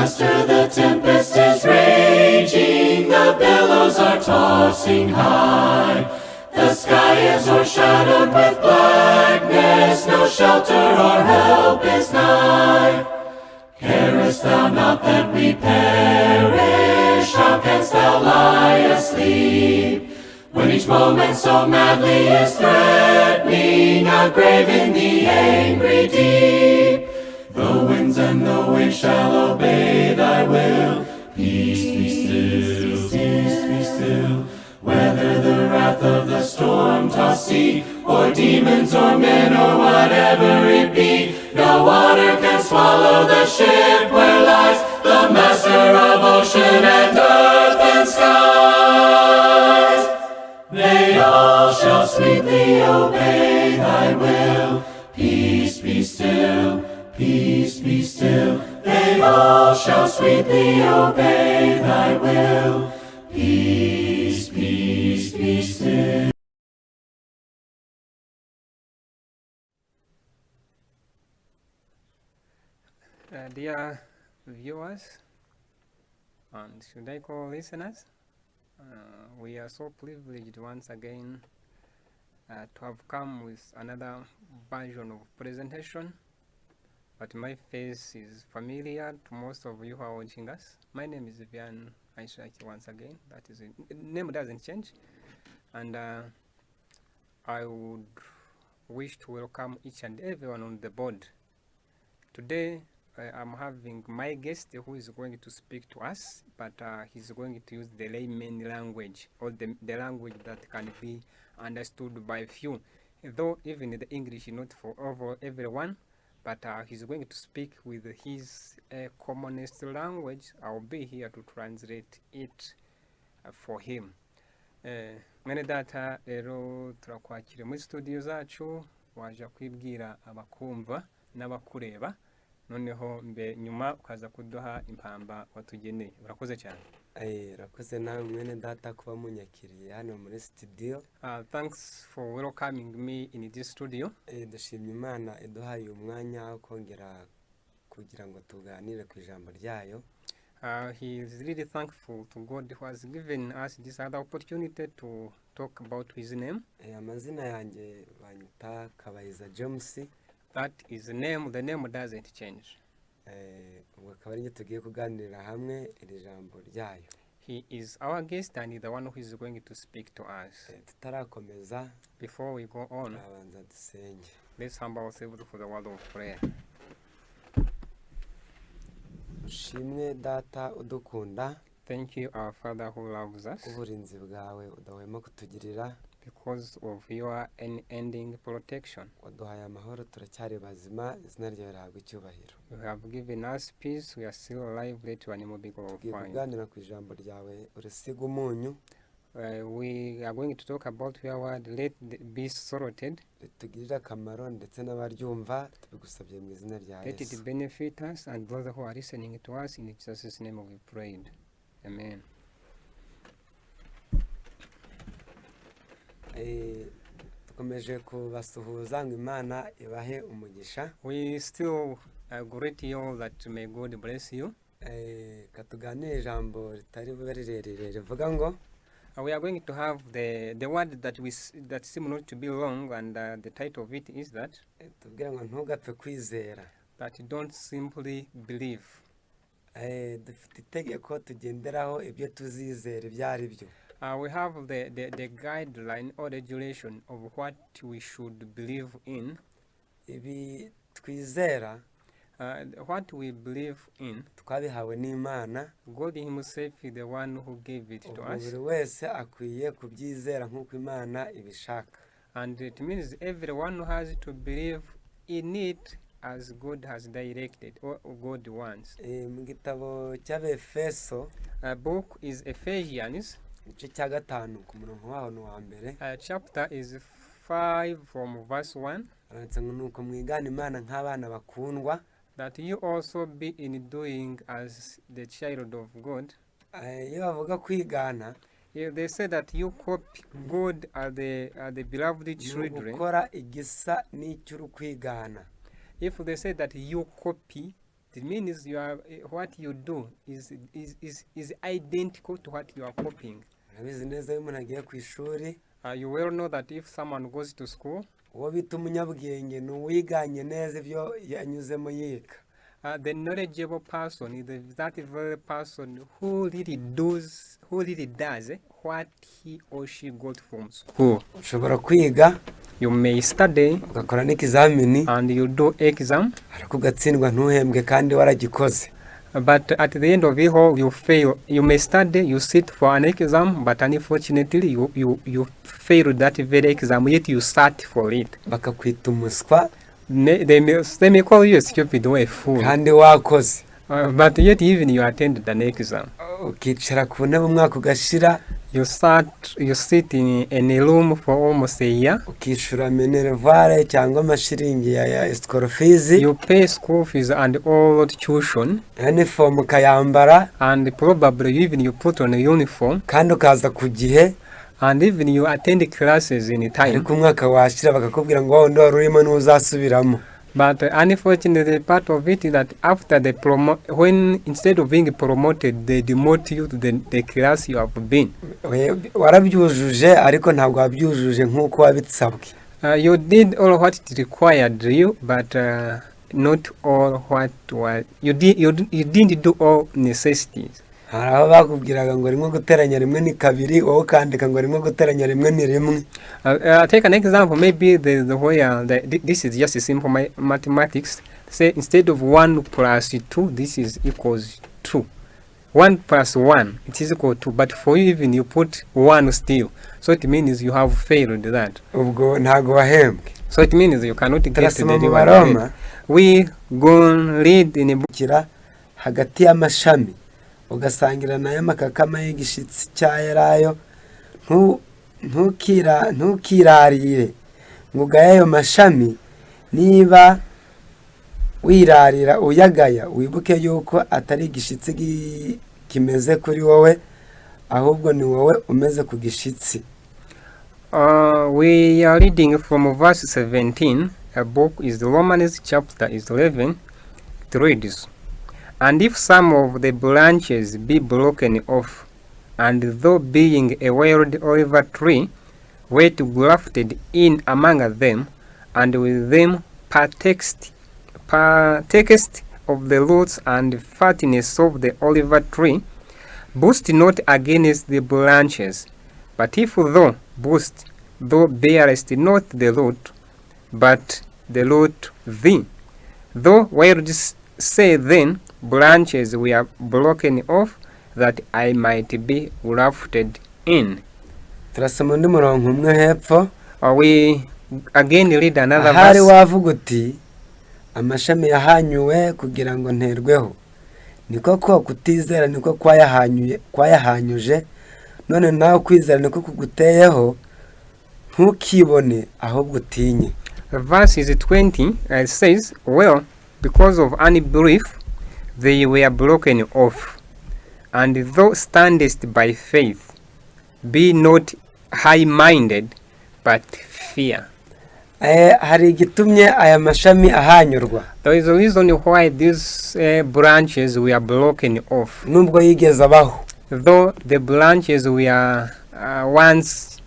Master, the tempest is raging, the billows are tossing high. The sky is o'ershadowed with blackness, no shelter or help is nigh. Carest thou not that we perish? How canst thou lie asleep, when each moment so madly is threatening a grave in the angry deep? The winds and the waves shall obey thy will. Peace be still, peace be still. Whether the wrath of the storm-tossed sea, or demons or men or whatever it be, no water can swallow the ship where lies the Master of ocean and earth and skies. They all shall sweetly obey thy will. Peace be still, peace be still. They all shall sweetly obey thy will. Peace, peace be still. Dear viewers, and should I call listeners, we are so privileged once again to have come with another version of presentation, but my face is familiar to most of you who are watching us. My name is Vivian Aishaki once again. That is it. Name doesn't change, and I would wish to welcome each and everyone on the board. Today I'm having my guest who is going to speak to us, but he's going to use the layman language, or the language that can be understood by few, though even the English is not for everyone, but he's going to speak with his commonest language. I'll be here to translate it for him. Mwene data rero turakwakira muri studio zacu, waje kwibwira abakumva n'abakureba, noneho mbe nyuma ukaza kuduha impamba watugeneye. Urakoze cyane. Rakoze nawe mwene data kuba munyakiriye hano muri studio. Thanks for welcoming me in this studio. Dushimye Imana iduhaye umwanya wo kongera kugira ngo tuganire ku ijambo ryayo. He is really thankful to God who has given us this other opportunity to talk about his name. Amazina yanjye banyita Kabayiza James. That is the name doesn't change. Akaba ari tugiye kuganirira hamwe iri jambo ryayo. He is our guest and the one who is going to speak to us. Tutarakomeza, before we go on, abanza dusenge. Let's humble ourselves for the word of prayer. Shimwe data udukunda. Thank you, our Father who loves us, uburinzi bwawe udahwema kutugirira, because of your unending protection. waduhaye amahoro turacyari bazima, izina ryawe rihabwe icyubahiro. You have given us peace, we are still alive, let your name be glorified. Kuganira ku ijambo ryawe urisiga umunyu. We are going to talk about your word, let be salted. Tugirira akamaro ndetse n'abaryumva tubigusabye mu izina rya Yesu. Let it benefit us and those who are listening to us, in Jesus' name we prayed. Amen. Tukomeje kubasuhuza ngo Imana ibahe umugisha. We still greet you that may God bless you. Katuganire ijambo ritari bube rirerire rivuga ngo we are going to have the word that seem not to be long, and the title of it is that tubwira ngo ntugapfe kwizera, that you don't simply believe. Dufite itegeko tugenderaho ibyo tuzizera ibyari byo. We have the guideline or regulation of what we should believe in. Ibi twizera, what we believe in, twabihawe n'Imana. God himself is the one who gave it to us. Buri wese akwiye kubyizera nk'uko Imana ibishaka. And it means everyone has to believe in it as God has directed, or God wants. Mu gitabo cy'Abefeso, book is Ephesians, igice cya 5 ku murongo waho wa mbere. Chapter is 5 from verse 1. Aranditse ngo nuko mwigana Imana nk'abana bakundwa, that you also be in doing as the child of God. Iyo bavuga kwigana, they say that you copy God as the beloved children. Gukora igisa n'icy'uru kwigana. If they say that you copy It means you are what you do is identical to what you are copying. urabizi neza iyo umuntu agiye ku ishuri You well know that if someone goes to school, uwo bita umunyabwenge ni uwiganye neza ibyo yanyuzemo yiga. the knowledgeable person is that very person who really does what he or she got from school. ushobora kwiga You may study ugakora n'ikizamini and you do exam, ariko ugatsindwa ntuhembwe kandi waragikoze. but at the end of it all you fail. You may study, you sit for an exam, but unfortunately you fail that very exam, yet you sat for it. bakakwita umuswa They may call you a stupid or a fool, kandi wakoze. but yet even you attended an exam. ukicara ku ntebe umwaka ugashira You sit in a room for almost a year. ukishura minervare cyangwa amashiringi ya school fees, You pay school fees and all tuition, uniform ukayambara and probably even you put on a uniform, kandi ukaza ku gihe, and even you attend classes in time. ariko umwaka washira bakakubwira ngo wundi wari urimo n'uzasubiramo. But unfortunately, part of it is that after when instead of being promoted, they demote you to the class you have been. warabyujuje ariko ntabwo wabyujuje nk'uko wabitsabwe. You did all what it required you, but not all what was you didn't do all necessities. hari aho bakubwiraga ngo rimwe guteranya rimwe ni kabiri, wowe ukandika ngo rimwe guteranya rimwe ni rimwe. Take an example. Maybe this is just a simple mathematics. Say instead of 1 plus 2, this is equals 2. 1 plus 1, it is equal to, but for you even you put 1 still. So it means you have failed that. ubwo ntabwo wahembwe. So it means you cannot get to the Baroma reward. We go read in a book. kira hagati y'amashami ugasangira nayo amakakama y'igishitsi cyayarayo, ntukirarire ngo ugaye ayo mashami. niba wirarira uyagaya, wibuke yuko atari igishitsi kimeze kuri wowe, ahubwo ni wowe umeze ku gishitsi. We are reading from verse 17. A book is Romans chapter 11. It reads, "And if some of the branches be broken off, and though being a wild olive tree, were grafted in among them, and with them partakest of the roots and fatness of the olive tree, boast not against the branches. But if thou boast, thou bearest not the root, but the root thee. Thou wilt say then, branches were broken off, that I might be grafted in." turasoma undi murongo umwe hepfo. We again read another ahari verse. wavuga uti amashami yahanyuwe kugira ngo nterweho, niko ko kutizera niko kwayahanyuje, none nawe kwizera niko kuguteyeho, ntukibone ahubwo utinye. Verse is 20. It says, "Well, because of unbelief they were broken off, and thou standest by faith, be not high-minded, but fear." hari igitumye aya mashami ahanyurwa. There is a reason why these branches were broken off. Nubwo yigeze abaho, Though the branches were once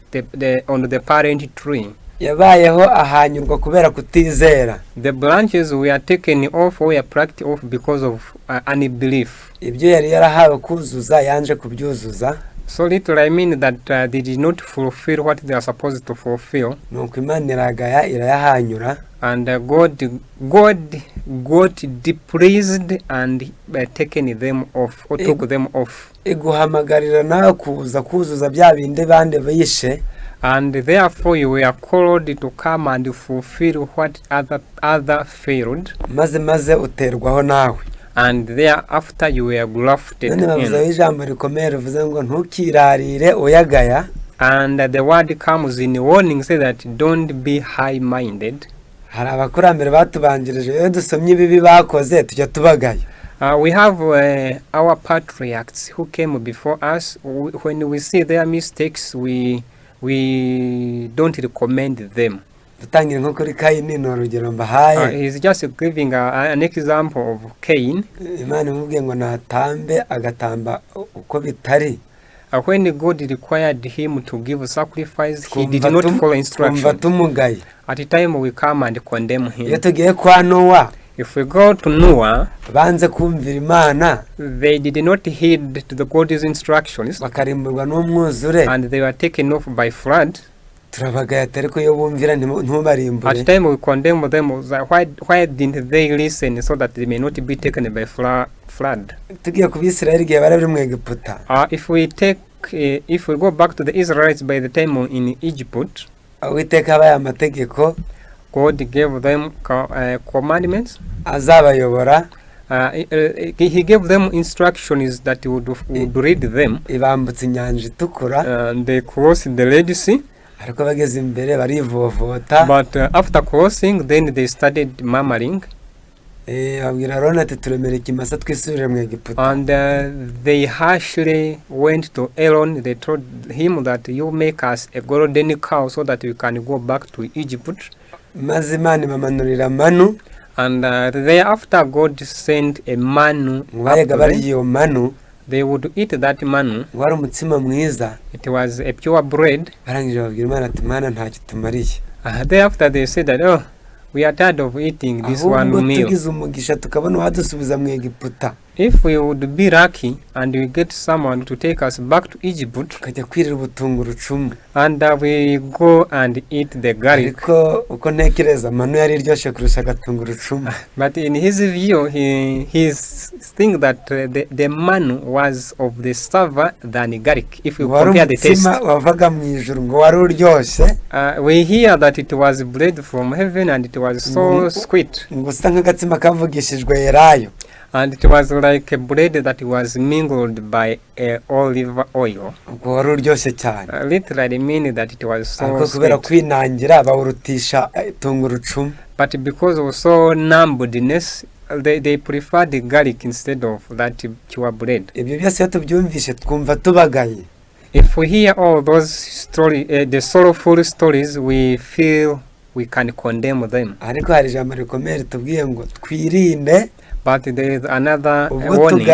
on the parent tree, yabayeho ahanyurwa kubera kutizera. the branches were taken off or were plucked off because of unbelief. Ibyo yari yarahawe kuzuza yanje kubyuzuza. So literally I mean that they did not fulfill what they are supposed to fulfill. Nuko Imana iragaya irayahanyura. And God got displeased and taken them off, or took them off. Iguhamagarira nawe kuzuza bya binde bande bishe. And therefore you were called to come and fulfill what other failed. Maze uterwaho nawe. And thereafter you were grafted None bavuze in. ijambo rikomeye rivuze ngo ntukirarire uyagaya. And the word comes in warning, say that don't be high-minded. Hari abakurambere batubanjirije, iyo dusomye ibibi bakoze tujya tubagaya. We have our patriarchs who came before us. When we see their mistakes, we don't recommend them. dutangira nko kuri Kayini ni urugero mbahaye. He's just giving an example of Cain. Imana imubwiye ngo natambe agatamba uko bitari. When God required him to give sacrifice, he did not follow instructions. At the time we come and condemn him. If we go to Noah, they did not heed to the God's instructions, and they were taken off by flood. At the time we condemn them, why didn't they listen so that they may not be taken by flood? If we go back to the Israelites by the time in Egypt, God gave them commandments. He gave them instructions that he would read them. They crossed the Red Sea. But after crossing, then they started murmuring. And they harshly went to Aaron. They told him that you make us a golden cow so that we can go back to Egypt. And thereafter God sent a manu. They would eat that manu. It was a pure bread. Thereafter they said that, oh, we are tired of eating this one meal. If we would be lucky and we get someone to take us back to Egypt, and we go and eat the garlic. But in his view, he's thinking that the manu was of the savor than garlic. If you compare the taste, we hear that it was bread from heaven and it was so sweet. And it was like a bread that was mingled by olive oil. Literally meaning that it was so sweet. But because of so numbedness, they preferred the garlic instead of that pure bread. If we hear all those stories, the sorrowful stories, we feel we can condemn them. But there is another warning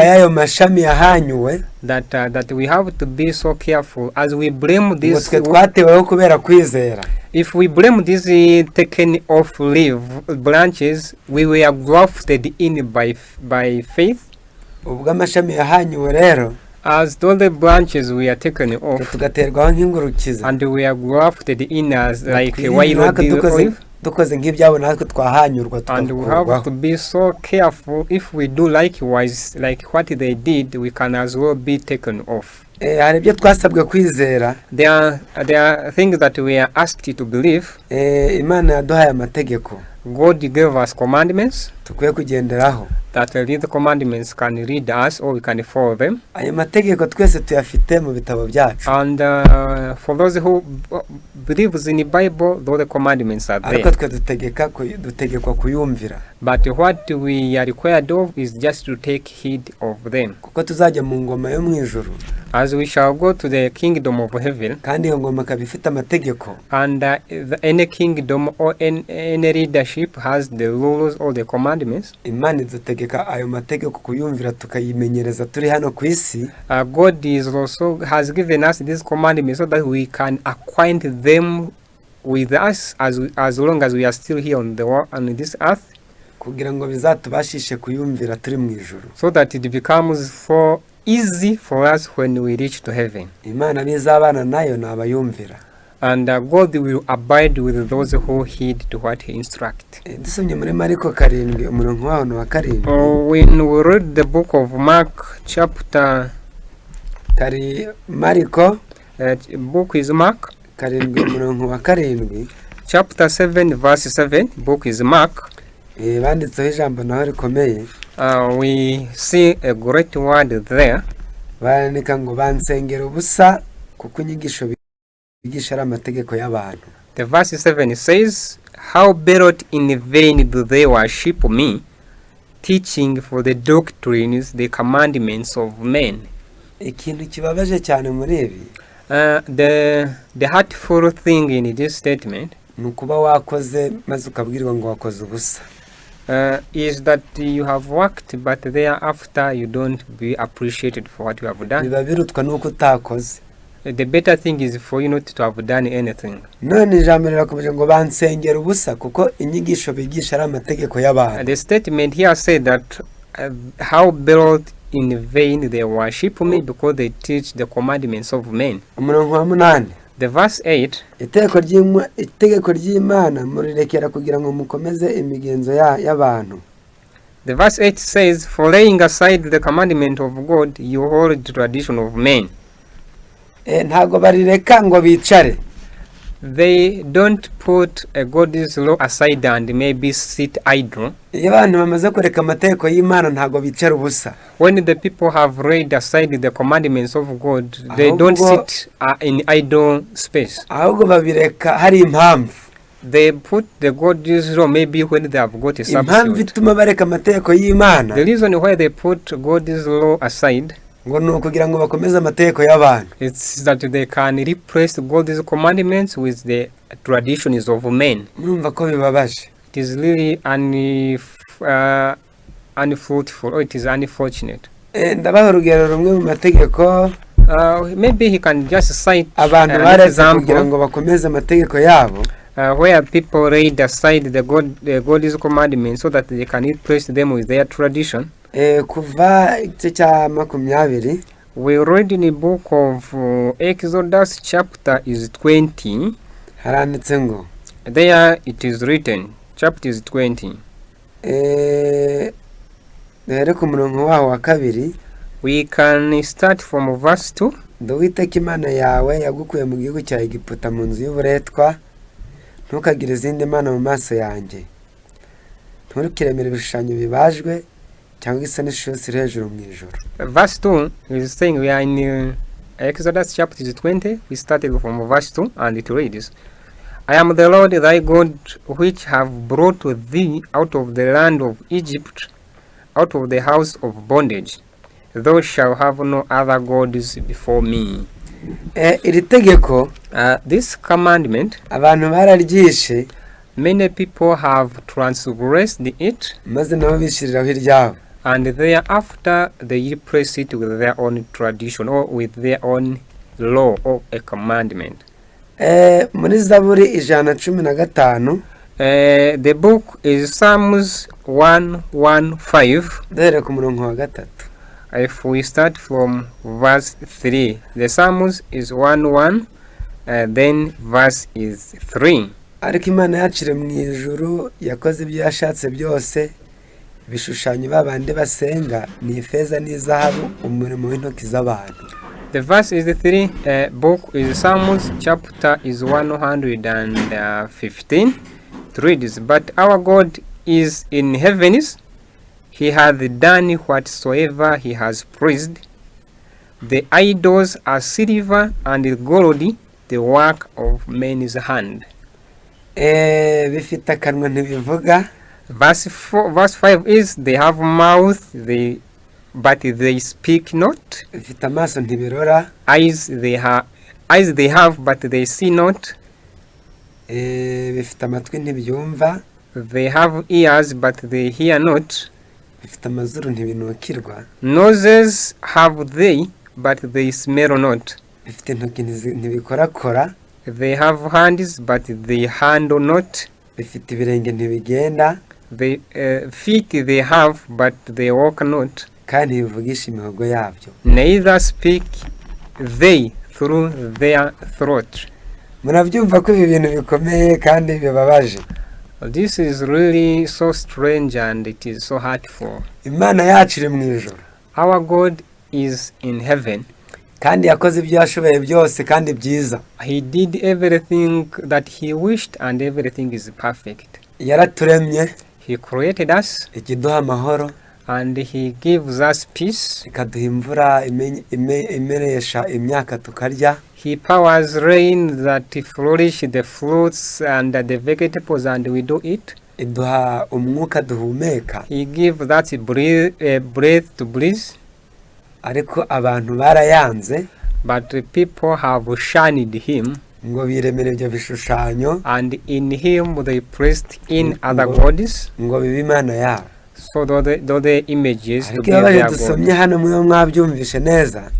that we have to be so careful as we blame this. If we blame these taken off branches, we were grafted in by faith. As though the branches were taken off, and we are grafted in as like a wild olive. And we have to be so careful. If we do likewise, like what they did, we can as well be taken off. There are things that we are asked to believe. God gave us commandments that these commandments can lead us or we can follow them. And for those who believe in the Bible, those the commandments are there. But what we are required of is just to take heed of them. As we shall go to the kingdom of heaven, and any kingdom or any leadership has the rules or the commandments. God is also has given us these commandments so that we can acquaint them with us as long as we are still here on this earth, so that it becomes easy for us when we reach to heaven. And God will abide with those who heed to what He instructs. When we read the book of Mark, chapter, book is Mark, chapter 7, verse 7, book is Mark. We see a great word there. The verse 7 says, "How better in vain do they worship me, teaching for the doctrines the commandments of men." The hurtful thing in this statement nukuba wakoze maze ukabwirwa ngo wakoze ubusa. Is that you have worked but thereafter you don't be appreciated for what you have done. Biba birutwa nuko utakoze. The better thing is for you not to have done anything. None ijambo rirakomeje ngo bansengera ubusa kuko inyigisho bigisha ari amategeko y'abantu. The statement here said that how built in vain they worship me because they teach the commandments of men. Umurongo wa 8. The verse 8. Itegeko ry'Imana murirekera kugira ngo mukomeze imigenzo y'abantu. The verse 8 says, for laying aside the commandment of God, you hold the tradition of men. Ntago barireka ngo bicare. They don't put a God's law aside and maybe sit idle. Iyo abantu bamaze kureka amategeko y'Imana ntago bicara ubusa. When the people have laid aside the commandments of God, they don't sit in idle space. Ahubwo babireka hari impamvu. They put the God's law maybe when they have got a Impamvu substitute. ituma bareka amategeko y'Imana. The reason why they put God's law aside, ngo nukugira ngo bakomeze amategeko y'abantu. it's that they can replace God's commandments with the traditions of men. Murumva ko bibabaje. It is really unfruitful, or it is unfortunate. Ndabaha urugero rumwe mu mategeko. Maybe he can just cite Abantu an baretse example kugira ngo bakomeze amategeko yabo. Where people laid aside the God's commandments so that they can replace them with their tradition. Kuva igice cya 20. We read in the book of Exodus chapter is 20. Haranditse ngo. There it is written, chapter is 20. Dere ku murongo waho wa 2. We can start from verse 2. Uwiteka Imana yawe yagukuye mu gihugu cya Egiputa mu nzu y'uburetwa, ntukagire izindi mana mu maso yanjye. Nturukiremere ibishushanyo bibajwe cyangwa isa n'ishusho iri hejuru mu ijuru. Verse 2 is saying, we are in Exodus chapter 20. We started from verse 2 and it reads, I am the Lord thy God, which have brought thee out of the land of Egypt, out of the house of bondage. Thou shalt have no other gods before me. Iri tegeko, this commandment, abantu bararyishe, many people have transgressed it, maze nabo bishiriraho iryabo. and thereafter they replace it with their own tradition or with their own law or a commandment. Muri Zaburi 115. The book is Psalms 115. Dere ku murongo wa 3. If we start from verse 3, the Psalms is 1:1, then verse is 3. Ariko Imana yacire mu ijuru yakoze ibyo yashatse byose, ibishushanyo babande basenga ni ifeza n'izahabu, umurimo w'intoki z'abantu. The verse is the 3. Book is Psalms, chapter is 115. It reads, but our God is in heavens, he hath done whatsoever he has pleased. The idols are silver and gold, the work of men's hand. Bifite akanwa ntibivuga. Verse 5 is, they have mouth, but they speak not. Bifite amaso ntibirora. Eyes they have, but they see not. Bifite amatwi ntibyumva. They have ears, but they hear not. Bifite amazuru ntibinukirwa. Noses have they, but they smell not. Bifite intoki ntibikorakora. They have hands, but they handle not. Bifite ibirenge ntibigenda. They feet they have, but they walk not. Kandi bivugisha imihogo yabyo. Neither speak they through their throat. Murabyumva ko ibi bintu bikomeye kandi bibabaje. This is really so strange and it is so hurtful. Imana yacu iri mu ijuru. Our God is in heaven. Kandi yakoze ibyo yashoboye byose kandi byiza. He did everything that he wished and everything is perfect. Yaraturemye. He created us. Ikiduha amahoro. And he gives us peace. Ikaduha imvura imeresha imyaka tukarya. He powers rain that flourish the fruits and the vegetables and we do eat. Iduha umwuka duhumeka. He gives that breath to breathe. Ariko abantu barayanze. But the people have shunned him. ngo biremere ibyo bishushanyo and in him they placed in other gods, ngo bibe imana yabo. so the images to ariko be iyo their dusomye God. hano mwe mwabyumvishe neza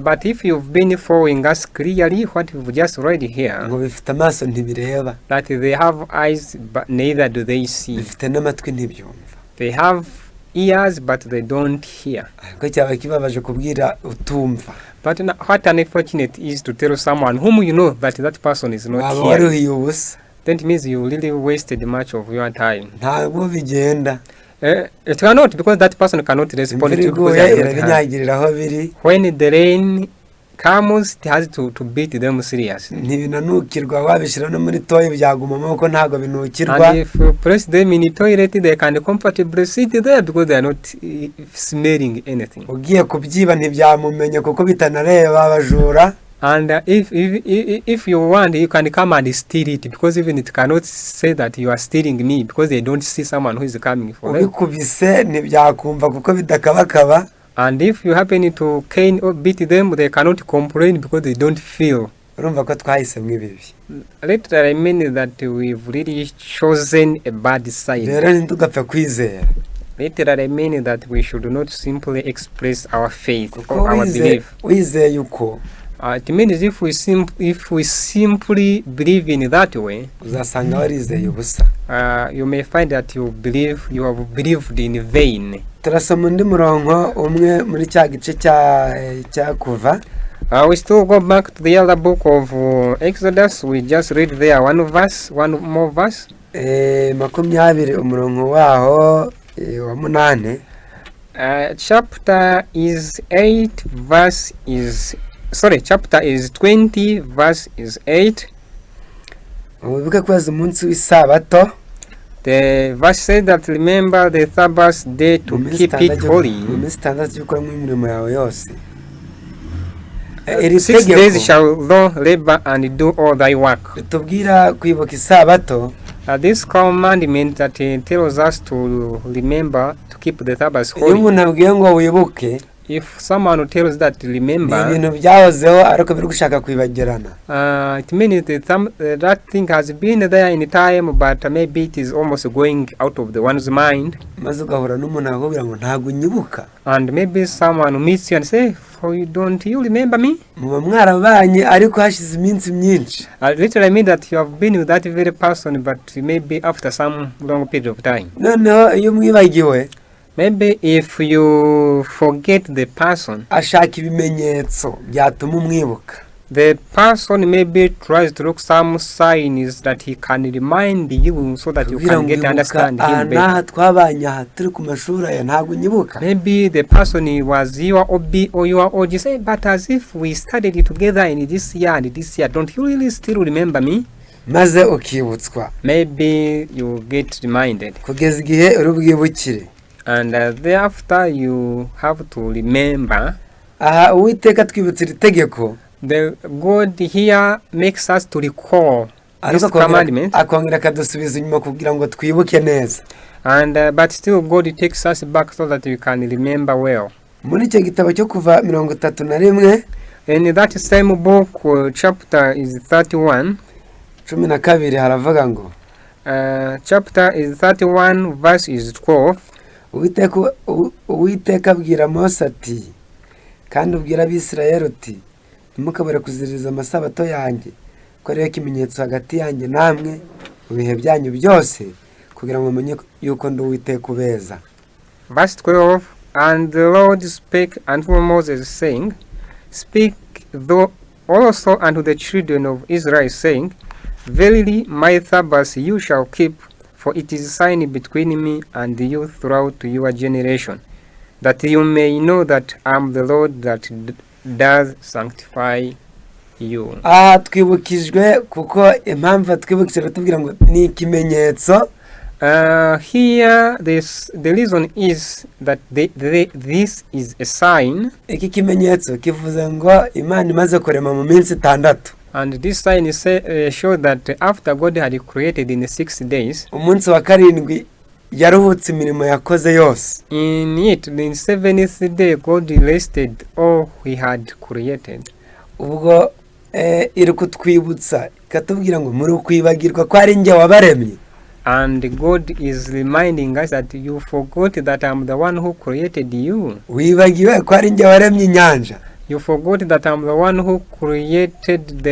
But if you've been following us clearly, what we've just read here, ngo bifite amaso ntibireba, that they have eyes but neither do they see. bifite n'amatwi ntibyumva. They have ears but they don't hear. ariko cyaba kibabaje kubwira utumva. But what unfortunate is to tell someone whom you know that person is not waba here. waruhiye ubusa. That means you really wasted much of your time. ntabwo bigenda. It cannot, because that person cannot respond to you because imvura they are not here. irabinyagirira aho biri. When the rain comes, it has to beat them seriously. ntibinanukirwa, wabishyira no muri toyi byagumamo kuko ntabwo binukirwa. And if you press them in the toilet, they can comfortably sit there because they are not smelling anything. ugiye kubyiba ntibyamumenye kuko bitanareba abajura. And if you want, you can come and steal it, because even it cannot say that you are stealing me, because they don't see someone who is coming for them. ubikubise ntibyakumva kuko bidakabakaba. And if you happen to cane or beat them, they cannot complain because they don't feel. urumva ko twahisemo ibibi. Later, I mean that we've really chosen a bad side. rero ntitugapfe kwizera. Later, I mean that we should not simply express our faith kuko or our belief. wizeye uko It means if we simply believe in that way, uzasanga warizeye ubusa. you may find that you have believed in vain. turasoma undi murongo umwe muri cya gice cya kuva. We still go back to the other book of Exodus. We just read there one more verse. 20 umurongo waho wa 8. Chapter is 8, verse is... Sorry, chapter is 20, verse is 8. Wibuke kweza umunsi w'isabato. The verse said that remember the Sabbath day to keep it holy. 6 days shall thou labor and do all thy work. tubwira kwibuka isabato. This commandment that tells us to remember to keep the Sabbath iyo holy. umuntu abwiye ngo wibuke, If someone tells that remember, ibintu byahozeho ariko biri gushaka kwibagirana. it means that thing has been there in time, but maybe it is almost going out of the one's mind. maze ugahura n'umuntu akakubwira ngo ntabwo unyibuka. And maybe someone meets you and say, don't you remember me? muba mwarabanye ariko hashize iminsi myinshi. Literally, I mean that you have been with that very person, but maybe after some long period of time. noneho iyo mwibagiwe, Maybe if you forget the person, ashaka ibimenyetso byatuma umwibuka. the person maybe tries to look some signs that he can remind you so that you can get to understand him better. twabanye aha turi ku mashuri aya ntabwo unyibuka. Maybe the person was your OB or your OG, say, but as if we studied together in this year and this year, don't you really still remember me? maze ukibutswa. Maybe you get reminded. kugeza igihe uri bwibukire. And thereafter you have to remember. aha Uwiteka twibutse iri tegeko. The God here makes us to recall this commandment. akongera akadusubiza inyuma kugira ngo twibuke neza. And but still God takes us back so that we can remember well. muri icyo gitabo cyo kuva 31, In that same book, chapter is 31. 12 haravuga ngo Chapter is 31, verse is 12. Uwiteka abwira Mose ati, kandi ubwira Abisirayeli uti, ntimukabure kuziririza amasabato yanjye, ko ariyo kimenyetso hagati yanjye namwe mu bihe byanyu byose, kugira ngo mumenye yuko ndi Uwiteka ubeza. Verse 12. And the Lord spake unto Moses, saying, Speak thou also unto the children of Israel, saying, Verily my Sabbath you shall keep, for it is a sign between me and you throughout your generation, that you may know that I am the Lord that does sanctify you. Twibukijwe kuko impamvu twibukije tubwira ngo ni ikimenyetso. Here the reason is that this is a sign. Iki kimenyetso kivuze ngo Imana imaze kurema mu minsi 6. And this sign is show that after God had created in the 6 days, umunsi wa 7 yaruhutse imirimo yakoze yose. In it, the 7th day, God rested all he had created. Ubwo iri kutwibutsa ikatubwira ngo muri ukwibagirwa ko ari njye wabaremye. And God is reminding us that you forgot that I'm the one who created you. Wibagiwe ko ari njye waremye inyanja. You forgot that I'm the one who created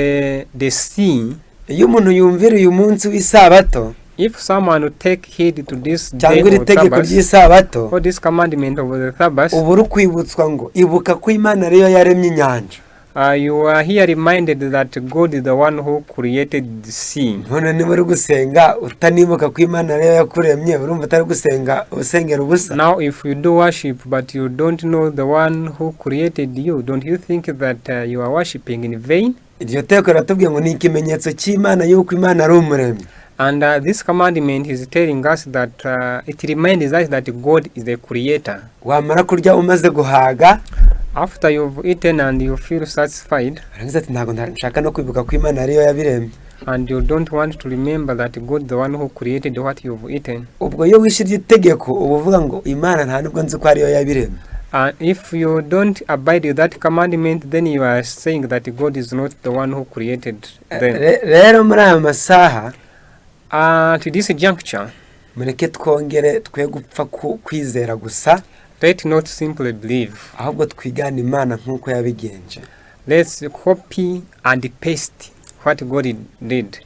the sea. Iyo umuntu yumvira uyu munsi w'isabato, if someone would take heed to this day cyangwa iri tegeko ry'isabato, or this commandment of the Sabbath, ubu uri kwibutswa ngo ibuka ko Imana ariyo yaremye inyanja. You are here reminded that God is the one who created the sea. None niba uri gusenga utanibuka ko Imana ariyo yakuremye, urumva utari gusenga usengera ubusa. Now if you do worship but you don't know the one who created you, don't you think that you are worshiping in vain? Iryo teko ratubwiye ngo ni ikimenyetso cy'Imana yuko Imana ari umuremyi. And this commandment is telling us that it reminds us that God is the creator. Wamara kurya umaze guhaga, after you've eaten and you feel satisfied, arangiza ati ntago nshaka no kwibuka ko Imana ariyo yabiremye, and you don't want to remember that God is the one who created what you've eaten. Ubwo iyo wishirye itegeko uvuga ngo Imana nta nubwo nzi ko ariyo yabiremye. And if you don't abide with that commandment, then you are saying that God is not the one who created them. Rero muri aya masaha, at this juncture, mureke twongere twe gupfa kwizera gusa. Let not simply believe. Ahubwo twigana Imana nkuko yabigenje. Let's copy and paste what God did.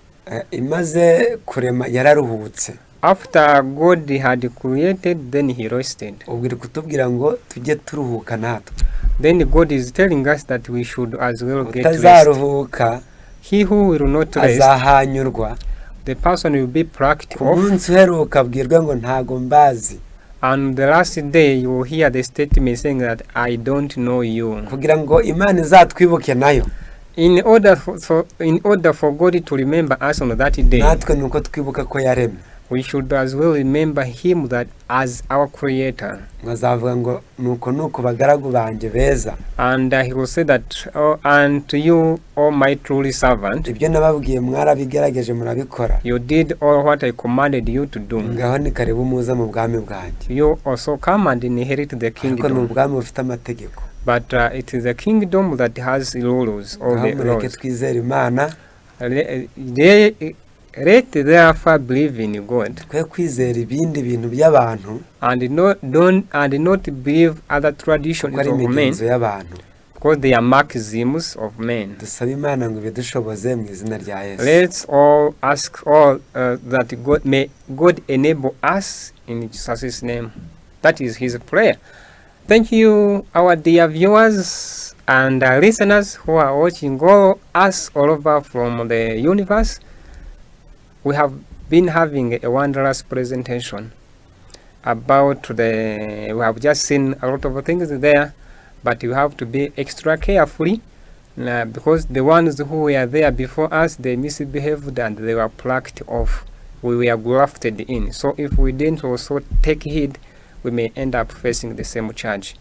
Imaze kurema yararuhutse. After God had created, then he rested. Ubwo iri kutubwira ngo tujye turuhuka natwe. Then God is telling us that we should as well get rest. Utazaruhuka, he who will not rest, azahanyurwa. The person will be plucked off. Umunsi uheruka abwirwa ngo ntago mbazi. And the last day you will hear the statement saying that I don't know you. Kugira ngo Imana izatwibuke nayo. In order for God to remember us on that day, natwe nuko twibuka ko yaremye. We should as well remember him that as our creator. Ngazavuga ngo nuko bagaragu banje beza. And he will say that, oh, and to you, oh my truly servant, ibyo nababwiye mwarabigerageje murabikora. You did all what I commanded you to do. Ngaho ni karibu muza mu bwami bwanjye. You also come and inherit the kingdom. Ariko n'ubwami bufite amategeko. But it is a kingdom that has rules. All the laws. Twizere Imana. Let therefore believe in God. Kwe kwizera ibindi bintu by'abantu. And not believe other traditions of men. Because they are maxims of men. Dusabe Imana ngo bidushoboze mu izina rya Yesu. Let's all ask all that God enable us in Jesus' name. That is his prayer. Thank you, our dear viewers and listeners who are watching us all over from the universe. We have been having a wondrous presentation about we have just seen a lot of things there, but you have to be extra carefully because the ones who were there before us, they misbehaved and they were plucked off. We were grafted in. So if we didn't also take heed, we may end up facing the same charge.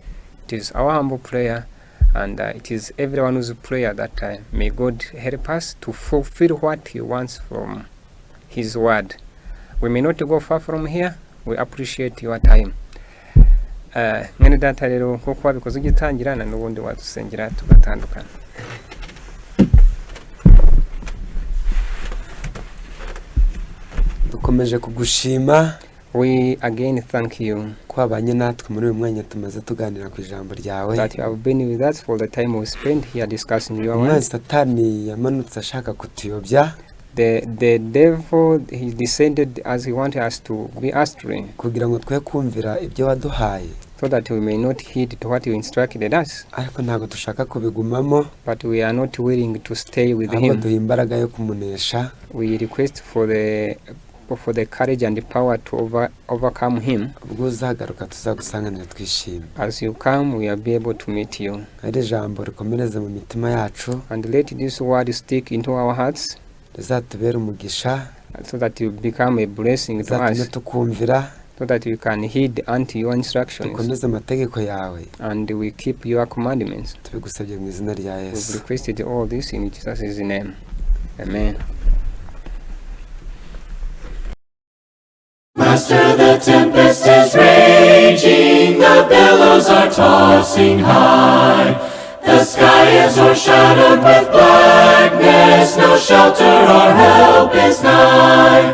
It is our humble prayer, and it is everyone's prayer that may God help us to fulfill what he wants from his word. We may not go far from here. We appreciate your time. Mwene data rero kuko wabikoze ugitangira na n'ubundi wadusengera tugatandukana. Dukomeje kugushima. We again thank you. Kwabanye natwe muri uyu mwanya tumaze tuganira ku ijambo ryawe. That you have been with us for the time we spent here discussing your word. Satani yamanutse ashaka kutuyobya. The devil, he descended as he wanted us to be astray. Kugira ngo twe kumvira ibyo waduhaye. So that we may not heed to what you instructed us. Ariko ntago dushaka kubigumamo. But we are not willing to stay with him. Abo duha imbaraga yo kumunesha. We request for the courage and the power to overcome him. Ubwo uzagaruka tuzagusanganira twishime. As you come, we will be able to meet you. Ari jambo rikomereze mu mitima yacu. And let this word stick into our hearts. Rizatubera umugisha. So that you become a blessing to us. Tukumvira. So that we can heed unto your instructions. Dukomeze amategeko yawe. And we keep your commandments. Tubigusabye mu izina rya Yesu. We've requested all this in Jesus' name. Amen. Master, the tempest is raging, the billows are tossing high. The The sky is o'ershadowed with blackness, no shelter or help is nigh.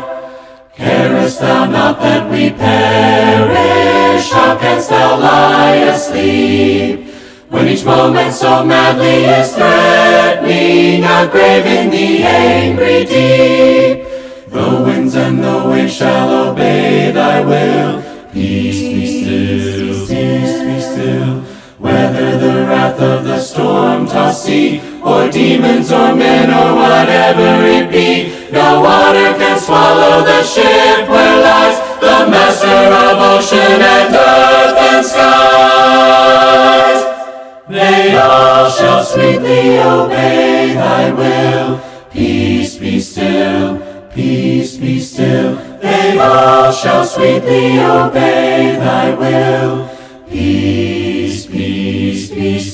Carest thou not that we perish? How canst thou lie asleep, when each moment so madly is threatening a grave in the angry deep? The winds and the waves shall obey thy will. Peace be still, peace be still. Whether the wrath of the storm-tossed sea, or demons or men or whatever it be, no water can swallow the ship where lies the Master of ocean and earth and skies. They all shall sweetly obey thy will. Peace be still, peace be still. They all shall sweetly obey thy will. Peace, peace, be still.